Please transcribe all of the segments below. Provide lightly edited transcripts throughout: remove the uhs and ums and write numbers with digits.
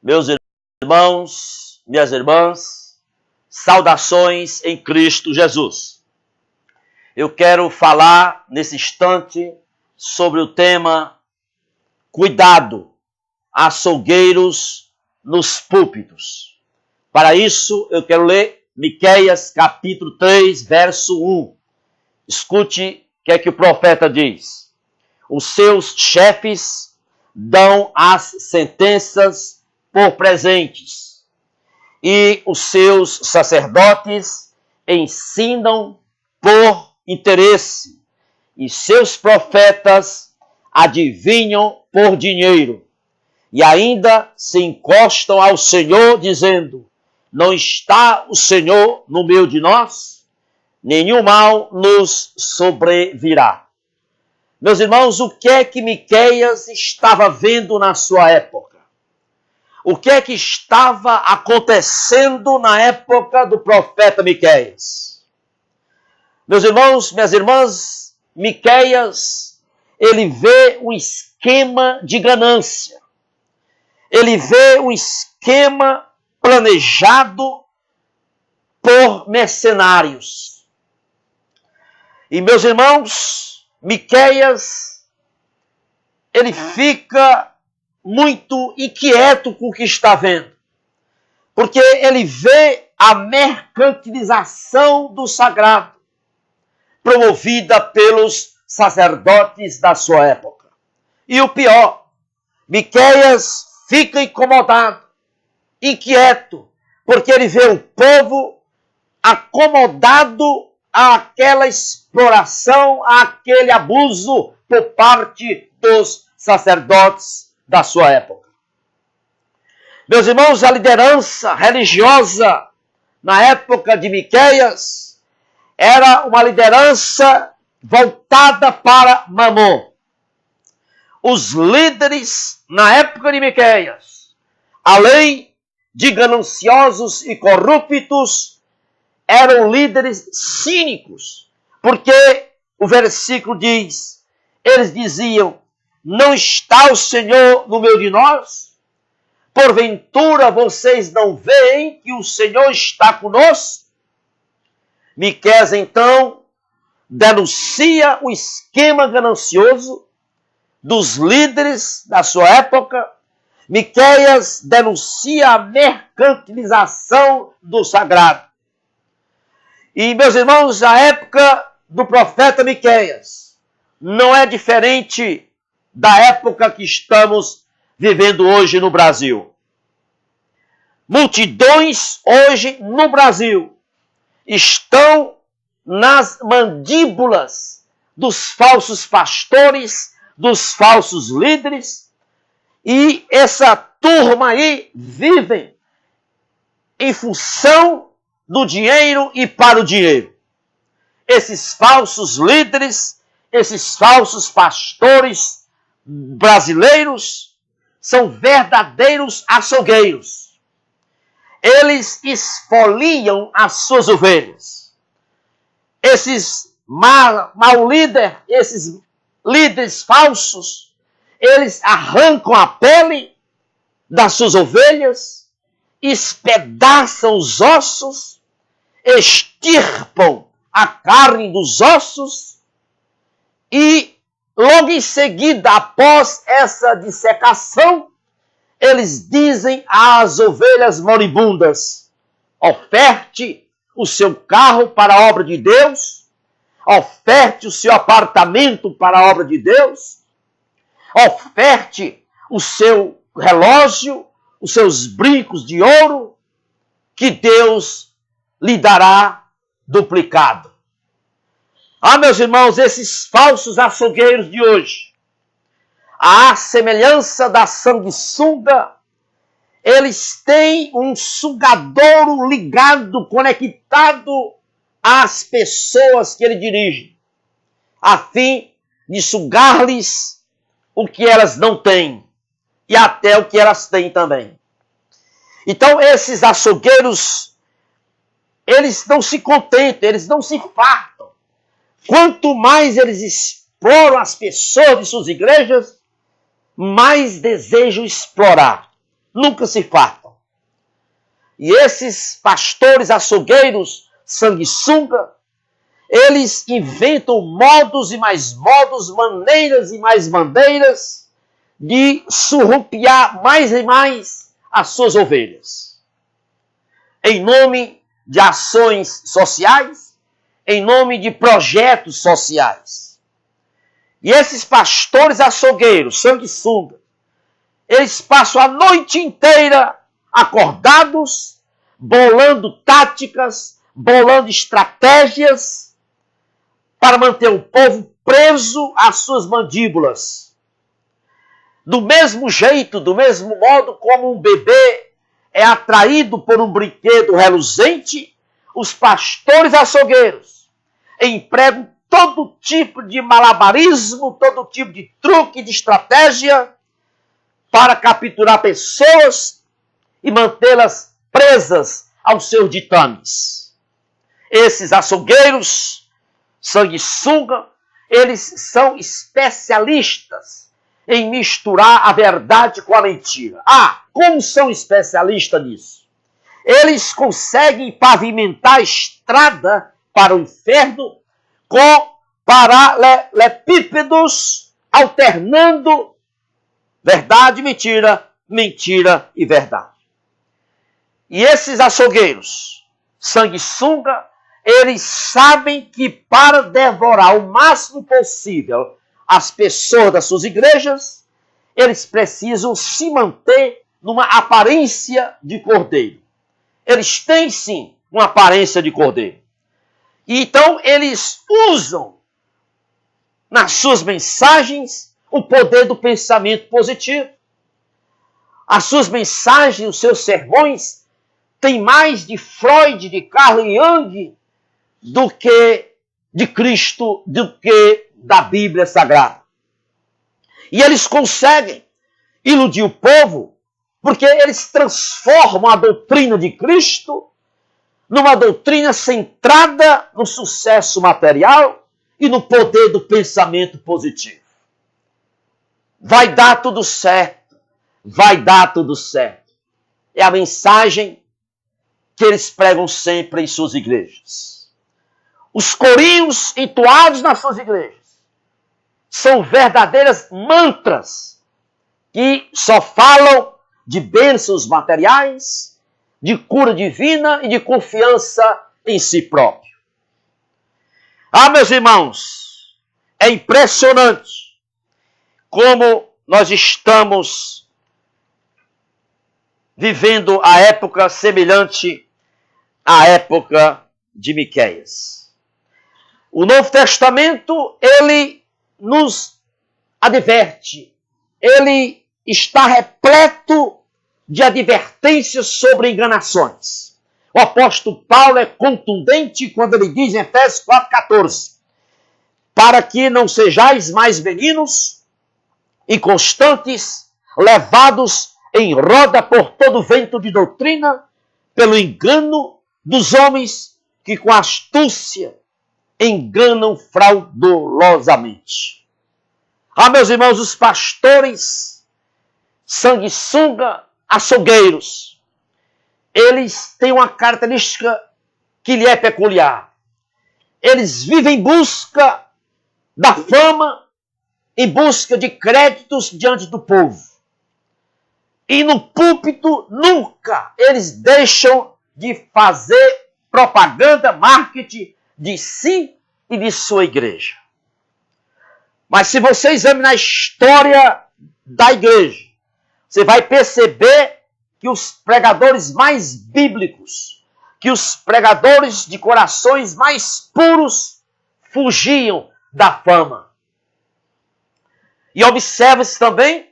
Meus irmãos, minhas irmãs, saudações em Cristo Jesus. Eu quero falar nesse instante sobre o tema cuidado, açougueiros nos púlpitos. Para isso, eu quero ler Miqueias capítulo 3, verso 1. Escute o que é que o profeta diz. Os seus chefes dão as sentenças por presentes, e os seus sacerdotes ensinam por interesse, e seus profetas adivinham por dinheiro, e ainda se encostam ao Senhor, dizendo: não está o Senhor no meio de nós? Nenhum mal nos sobrevirá. Meus irmãos, o que é que Miqueias estava vendo na sua época? O que é que estava acontecendo na época do profeta Miqueias? Meus irmãos, minhas irmãs, Miqueias, ele vê um esquema de ganância. Ele vê um esquema planejado por mercenários. E, meus irmãos, Miqueias, ele fica muito inquieto com o que está vendo, porque ele vê a mercantilização do sagrado, promovida pelos sacerdotes da sua época. E o pior, Miqueias fica incomodado, inquieto, porque ele vê o povo acomodado àquela exploração, àquele abuso por parte dos sacerdotes da sua época. Meus irmãos, a liderança religiosa na época de Miqueias era uma liderança voltada para Mamon. Os líderes na época de Miqueias, além de gananciosos e corruptos, eram líderes cínicos, porque o versículo diz, eles diziam: não está o Senhor no meio de nós? Porventura vocês não veem que o Senhor está conosco? Miqueias então denuncia o esquema ganancioso dos líderes da sua época. Miqueias denuncia a mercantilização do sagrado. E, meus irmãos, a época do profeta Miqueias não é diferente da época que estamos vivendo hoje no Brasil. Multidões hoje no Brasil estão nas mandíbulas dos falsos pastores, dos falsos líderes, e essa turma aí vive em função do dinheiro e para o dinheiro. Esses falsos líderes, esses falsos pastores brasileiros são verdadeiros açougueiros. Eles esfoliam as suas ovelhas. Esses mau líderes, esses líderes falsos, eles arrancam a pele das suas ovelhas, espedaçam os ossos, extirpam a carne dos ossos e logo em seguida, após essa dissecação, eles dizem às ovelhas moribundas: oferte o seu carro para a obra de Deus, oferte o seu apartamento para a obra de Deus, oferte o seu relógio, os seus brincos de ouro, que Deus lhe dará duplicado. Ah, meus irmãos, esses falsos açougueiros de hoje, à semelhança da sanguessuga, eles têm um sugadouro ligado, conectado às pessoas que ele dirige, a fim de sugar-lhes o que elas não têm, e até o que elas têm também. Então, esses açougueiros, eles não se contentam, eles não se fartam. Quanto mais eles exploram as pessoas de suas igrejas, mais desejam explorar. nunca se fartam. E esses pastores açougueiros, sanguessuga, eles inventam modos e mais modos, maneiras e mais maneiras de surrupiar mais e mais as suas ovelhas. Em nome de ações sociais, em nome de projetos sociais. E esses pastores açougueiros, sanguessuga, eles passam a noite inteira acordados, bolando táticas, bolando estratégias para manter o povo preso às suas mandíbulas. Do mesmo jeito, do mesmo modo como um bebê é atraído por um brinquedo reluzente, os pastores açougueiros empregam todo tipo de malabarismo, todo tipo de truque, de estratégia para capturar pessoas e mantê-las presas aos seus ditames. Esses açougueiros, sanguessuga, eles são especialistas em misturar a verdade com a mentira. Como são especialistas nisso? Eles conseguem pavimentar a estrada para o inferno com paralelepípedos, alternando verdade e mentira, mentira e verdade. E esses açougueiros, sanguessuga, eles sabem que para devorar o máximo possível as pessoas das suas igrejas, eles precisam se manter numa aparência de cordeiro. Eles têm sim uma aparência de cordeiro. E então eles usam nas suas mensagens o poder do pensamento positivo. As suas mensagens, os seus sermões, têm mais de Freud, de Carl Jung, do que de Cristo, do que da Bíblia Sagrada. E eles conseguem iludir o povo, porque eles transformam a doutrina de Cristo numa doutrina centrada no sucesso material e no poder do pensamento positivo. Vai dar tudo certo. Vai dar tudo certo. É a mensagem que eles pregam sempre em suas igrejas. Os corinhos entoados nas suas igrejas são verdadeiras mantras que só falam de bênçãos materiais, de cura divina e de confiança em si próprio. Meus irmãos, é impressionante como nós estamos vivendo a época semelhante à época de Miqueias. O Novo Testamento, ele nos adverte, ele está repleto de advertências sobre enganações. O apóstolo Paulo é contundente quando ele diz em Efésios 4,14: para que não sejais mais meninos, inconstantes, levados em roda por todo vento de doutrina, pelo engano dos homens que com astúcia enganam fraudulosamente. Meus irmãos, os pastores, sanguessuga, açougueiros, eles têm uma característica que lhe é peculiar. Eles vivem em busca da fama, em busca de créditos diante do povo. E no púlpito, nunca eles deixam de fazer propaganda, marketing de si e de sua igreja. Mas se você examinar a história da igreja, você vai perceber que os pregadores mais bíblicos, que os pregadores de corações mais puros fugiam da fama. E observa-se também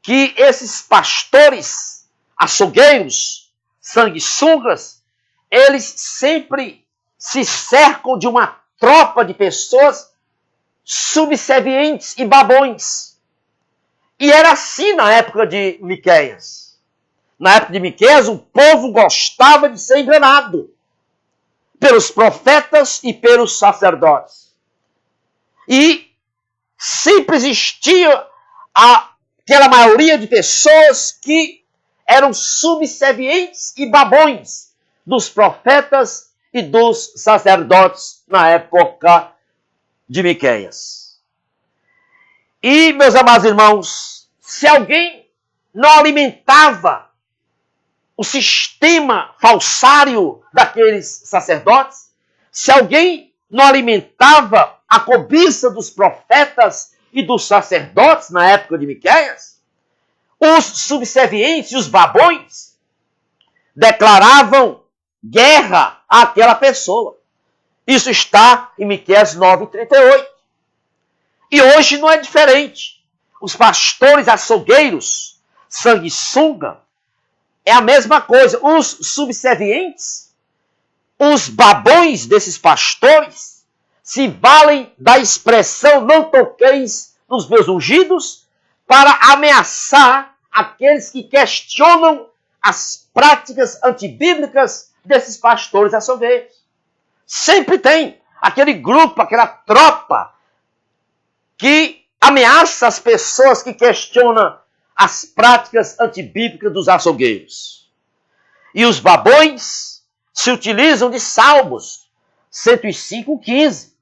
que esses pastores, açougueiros, sanguessugas, eles sempre se cercam de uma tropa de pessoas subservientes e babões. E era assim na época de Miqueias. Na época de Miqueias, o povo gostava de ser enganado pelos profetas e pelos sacerdotes. E sempre existia aquela maioria de pessoas que eram subservientes e babões dos profetas e dos sacerdotes na época de Miqueias. E, meus amados irmãos, se alguém não alimentava o sistema falsário daqueles sacerdotes, se alguém não alimentava a cobiça dos profetas e dos sacerdotes na época de Miqueias, os subservientes e os babões declaravam guerra àquela pessoa. Isso está em Miqueias 9:38. E hoje não é diferente. Os pastores açougueiros, sanguessuga, é a mesma coisa. Os subservientes, os babões desses pastores, se valem da expressão não toqueis nos meus ungidos para ameaçar aqueles que questionam as práticas antibíblicas desses pastores açougueiros. Sempre tem aquele grupo, aquela tropa que ameaça as pessoas que questionam as práticas antibíblicas dos açougueiros. E os babões se utilizam de Salmos 105:15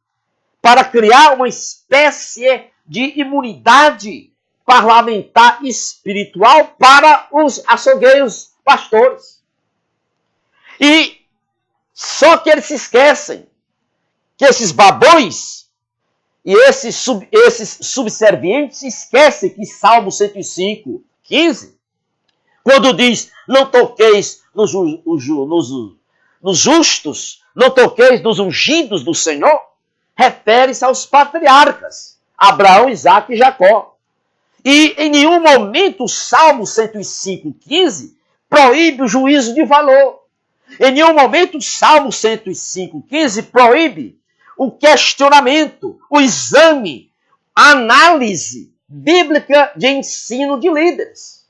para criar uma espécie de imunidade parlamentar espiritual para os açougueiros pastores. E só que eles se esquecem que esses babões e esses subservientes se esquecem que Salmo 105:15, quando diz, não toqueis nos justos, não toqueis nos ungidos do Senhor, refere-se aos patriarcas, Abraão, Isaque e Jacó. E em nenhum momento o Salmo 105:15 proíbe o juízo de valor. Em nenhum momento o Salmo 105:15 proíbe o questionamento, o exame, a análise bíblica de ensino de líderes.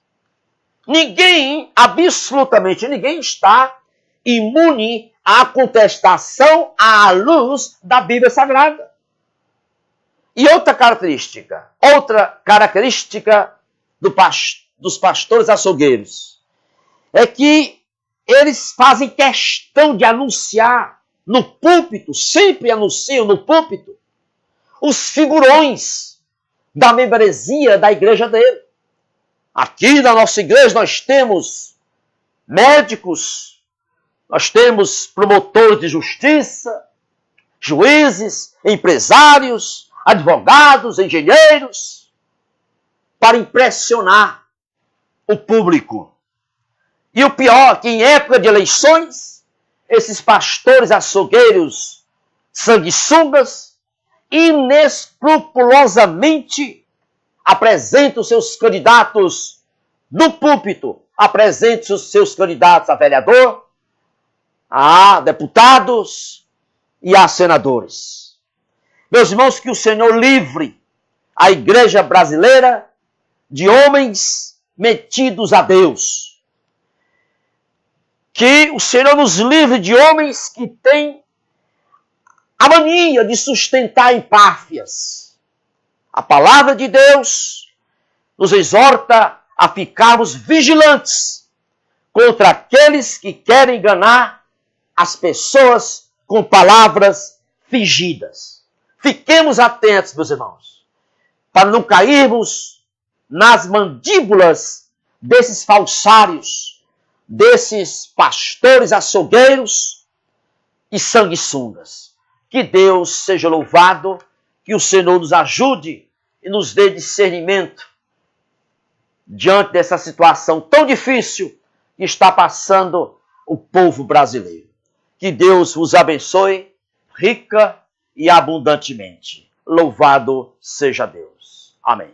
Ninguém, absolutamente ninguém, está imune à contestação à luz da Bíblia Sagrada. E outra característica dos pastores açougueiros é que eles fazem questão de anunciar no púlpito, sempre anunciam no púlpito, os figurões da membresia da igreja dele. Aqui na nossa igreja nós temos médicos, nós temos promotores de justiça, juízes, empresários, advogados, engenheiros, para impressionar o público. E o pior, que em época de eleições, esses pastores açougueiros sanguessugas inescrupulosamente apresentam seus candidatos no púlpito, apresentam os seus candidatos a vereador, a deputados e a senadores. Meus irmãos, que o Senhor livre a igreja brasileira de homens metidos a Deus. Que o Senhor nos livre de homens que têm a mania de sustentar empáfias. A palavra de Deus nos exorta a ficarmos vigilantes contra aqueles que querem enganar as pessoas com palavras fingidas. Fiquemos atentos, meus irmãos, para não cairmos nas mandíbulas desses falsários, desses pastores açougueiros e sanguessugas. Que Deus seja louvado, que o Senhor nos ajude e nos dê discernimento diante dessa situação tão difícil que está passando o povo brasileiro. Que Deus vos abençoe rica e abundantemente. Louvado seja Deus. Amém.